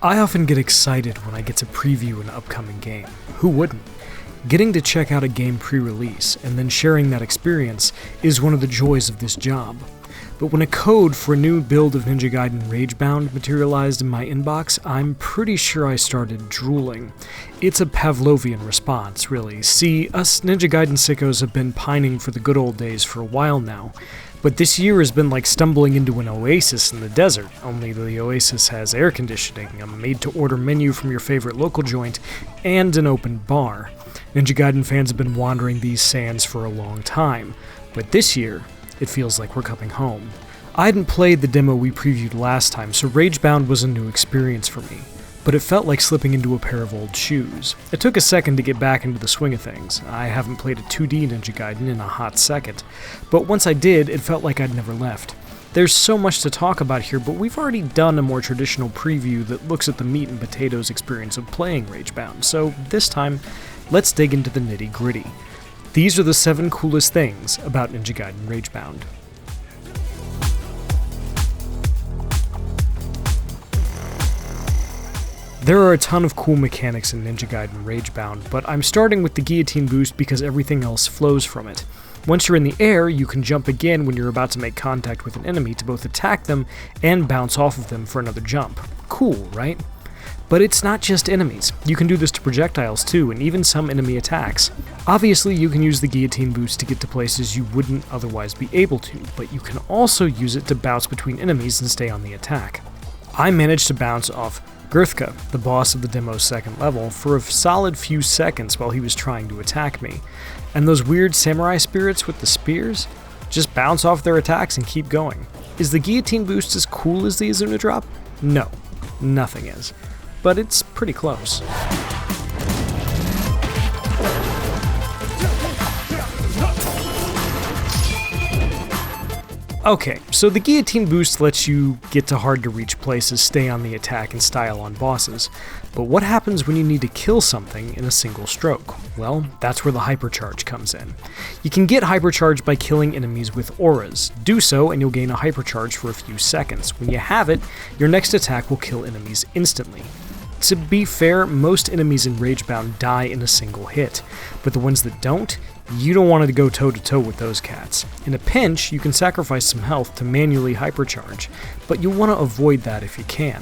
I often get excited when I get to preview an upcoming game. Who wouldn't? Getting to check out a game pre-release and then sharing that experience is one of the joys of this job. But when a code for a new build of Ninja Gaiden Ragebound materialized in my inbox, I'm pretty sure I started drooling. It's a Pavlovian response, really. See, us Ninja Gaiden sickos have been pining for the good old days for a while now. But this year has been like stumbling into an oasis in the desert, only the oasis has air conditioning, a made-to-order menu from your favorite local joint, and an open bar. Ninja Gaiden fans have been wandering these sands for a long time, but this year, it feels like we're coming home. I hadn't played the demo we previewed last time, so Ragebound was a new experience for me, but it felt like slipping into a pair of old shoes. It took a second to get back into the swing of things. I haven't played a 2D Ninja Gaiden in a hot second, but once I did, it felt like I'd never left. There's so much to talk about here, but we've already done a more traditional preview that looks at the meat and potatoes experience of playing Ragebound, so this time, let's dig into the nitty-gritty. These are the 7 coolest things about Ninja Gaiden Ragebound. There are a ton of cool mechanics in Ninja Gaiden Ragebound, but I'm starting with the Guillotine Boost because everything else flows from it. Once you're in the air, you can jump again when you're about to make contact with an enemy to both attack them and bounce off of them for another jump. Cool, right? But it's not just enemies. You can do this to projectiles too, and even some enemy attacks. Obviously, you can use the Guillotine Boost to get to places you wouldn't otherwise be able to, but you can also use it to bounce between enemies and stay on the attack. I managed to bounce off Girthka, the boss of the demo's second level, for a solid few seconds while he was trying to attack me. And those weird samurai spirits with the spears? Just bounce off their attacks and keep going. Is the Guillotine Boost as cool as the Izuna Drop? No, nothing is. But it's pretty close. Okay, so the Guillotine Boost lets you get to hard-to-reach places, stay on the attack, and style on bosses. But what happens when you need to kill something in a single stroke? Well, that's where the Hypercharge comes in. You can get Hypercharge by killing enemies with auras. Do so, and you'll gain a Hypercharge for a few seconds. When you have it, your next attack will kill enemies instantly. To be fair, most enemies in Ragebound die in a single hit, but the ones that don't, you don't want to go toe-to-toe with those cats. In a pinch, you can sacrifice some health to manually hypercharge, but you'll want to avoid that if you can.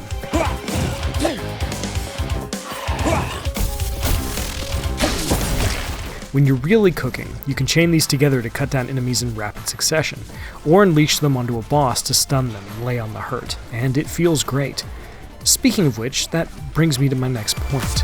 When you're really cooking, you can chain these together to cut down enemies in rapid succession, or unleash them onto a boss to stun them and lay on the hurt, and it feels great. Speaking of which, that brings me to my next point.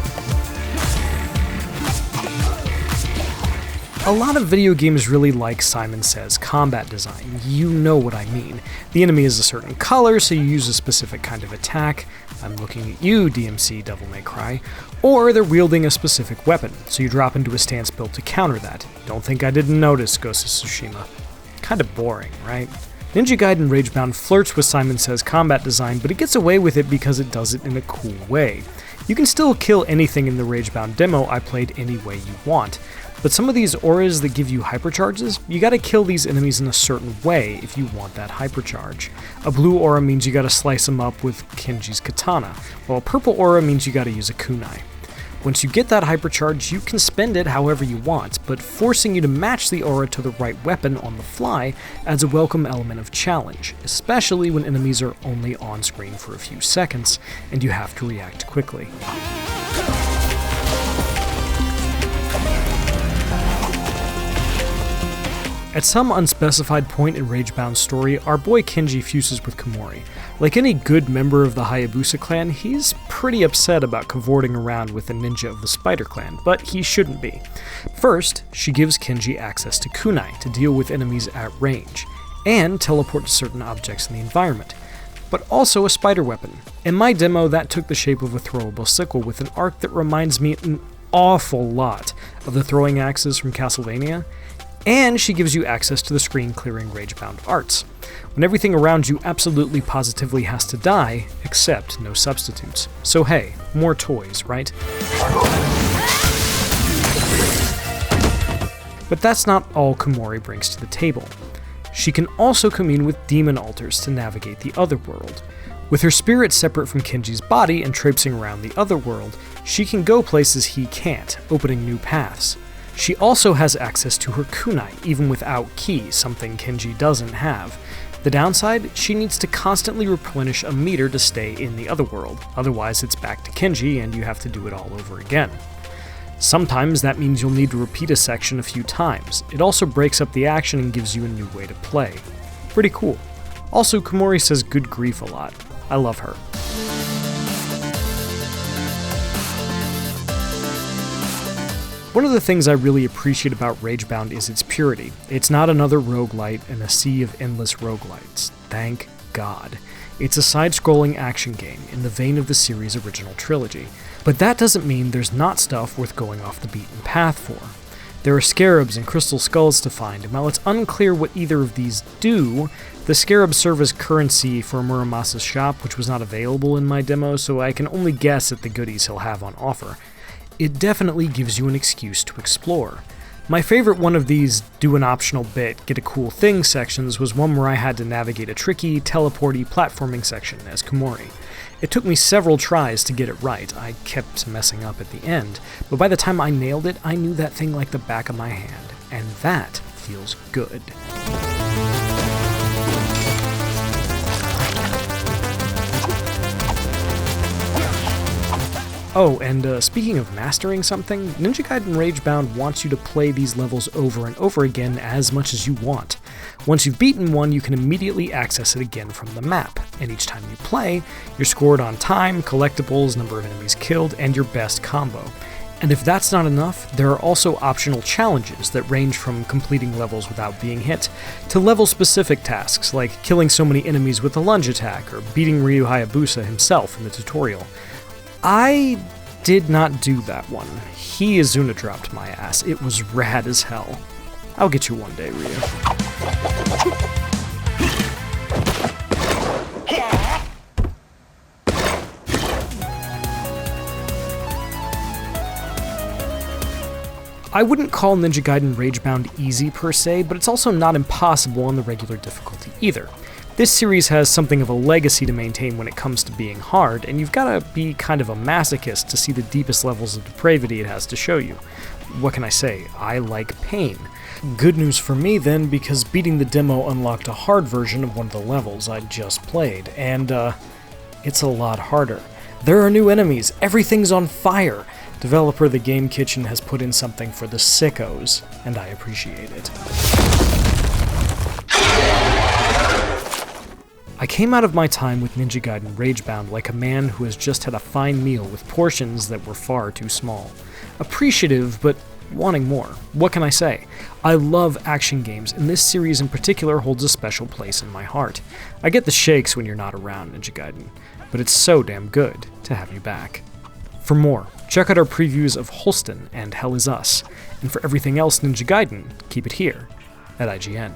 A lot of video games really like Simon Says combat design. You know what I mean. The enemy is a certain color, so you use a specific kind of attack. I'm looking at you, DMC Devil May Cry. Or they're wielding a specific weapon, so you drop into a stance built to counter that. Don't think I didn't notice, Ghost of Tsushima. Kinda boring, right? Ninja Gaiden Ragebound flirts with Simon Says combat design, but it gets away with it because it does it in a cool way. You can still kill anything in the Ragebound demo I played any way you want, but some of these auras that give you hypercharges, you gotta kill these enemies in a certain way if you want that hypercharge. A blue aura means you gotta slice them up with Kenji's katana, while a purple aura means you gotta use a kunai. Once you get that hypercharge, you can spend it however you want, but forcing you to match the aura to the right weapon on the fly adds a welcome element of challenge, especially when enemies are only on screen for a few seconds, and you have to react quickly. At some unspecified point in Ragebound's story, our boy Kenji fuses with Kamori. Like any good member of the Hayabusa clan, he's pretty upset about cavorting around with the ninja of the Spider clan, but he shouldn't be. First, she gives Kenji access to kunai to deal with enemies at range, and teleport to certain objects in the environment, but also a spider weapon. In my demo, that took the shape of a throwable sickle with an arc that reminds me an awful lot of the throwing axes from Castlevania, and she gives you access to the screen-clearing Ragebound arts. When everything around you absolutely positively has to die, except no substitutes. So hey, more toys, right? But that's not all Kamori brings to the table. She can also commune with demon altars to navigate the other world. With her spirit separate from Kenji's body and traipsing around the other world, she can go places he can't, opening new paths. She also has access to her kunai, even without ki, something Kenji doesn't have. The downside, she needs to constantly replenish a meter to stay in the other world, otherwise it's back to Kenji and you have to do it all over again. Sometimes that means you'll need to repeat a section a few times. It also breaks up the action and gives you a new way to play. Pretty cool. Also, Kamori says good grief a lot. I love her. One of the things I really appreciate about Ragebound is its purity. It's not another roguelite in a sea of endless roguelites. Thank God. It's a side-scrolling action game in the vein of the series' original trilogy. But that doesn't mean there's not stuff worth going off the beaten path for. There are scarabs and crystal skulls to find, and while it's unclear what either of these do, the scarabs serve as currency for Muramasa's shop, which was not available in my demo, so I can only guess at the goodies he'll have on offer. It definitely gives you an excuse to explore. My favorite one of these do an optional bit, get a cool thing sections was one where I had to navigate a tricky, teleporty platforming section as Kamori. It took me several tries to get it right. I kept messing up at the end, but by the time I nailed it, I knew that thing like the back of my hand, and that feels good. Oh, and speaking of mastering something, Ninja Gaiden Ragebound wants you to play these levels over and over again as much as you want. Once you've beaten one, you can immediately access it again from the map, and each time you play, you're scored on time, collectibles, number of enemies killed, and your best combo. And if that's not enough, there are also optional challenges that range from completing levels without being hit, to level-specific tasks like killing so many enemies with a lunge attack, or beating Ryu Hayabusa himself in the tutorial. I did not do that one. He Izuna dropped my ass. It was rad as hell. I'll get you one day, Ryu. I wouldn't call Ninja Gaiden Ragebound easy per se, but it's also not impossible on the regular difficulty either. This series has something of a legacy to maintain when it comes to being hard, and you've gotta be kind of a masochist to see the deepest levels of depravity it has to show you. What can I say? I like pain. Good news for me then, because beating the demo unlocked a hard version of one of the levels I just played, and it's a lot harder. There are new enemies, everything's on fire. Developer The Game Kitchen has put in something for the sickos, and I appreciate it. I came out of my time with Ninja Gaiden Ragebound like a man who has just had a fine meal with portions that were far too small. Appreciative, but wanting more. What can I say? I love action games, and this series in particular holds a special place in my heart. I get the shakes when you're not around, Ninja Gaiden, but it's so damn good to have you back. For more, check out our previews of Holston and Hell Is Us, and for everything else Ninja Gaiden, keep it here at IGN.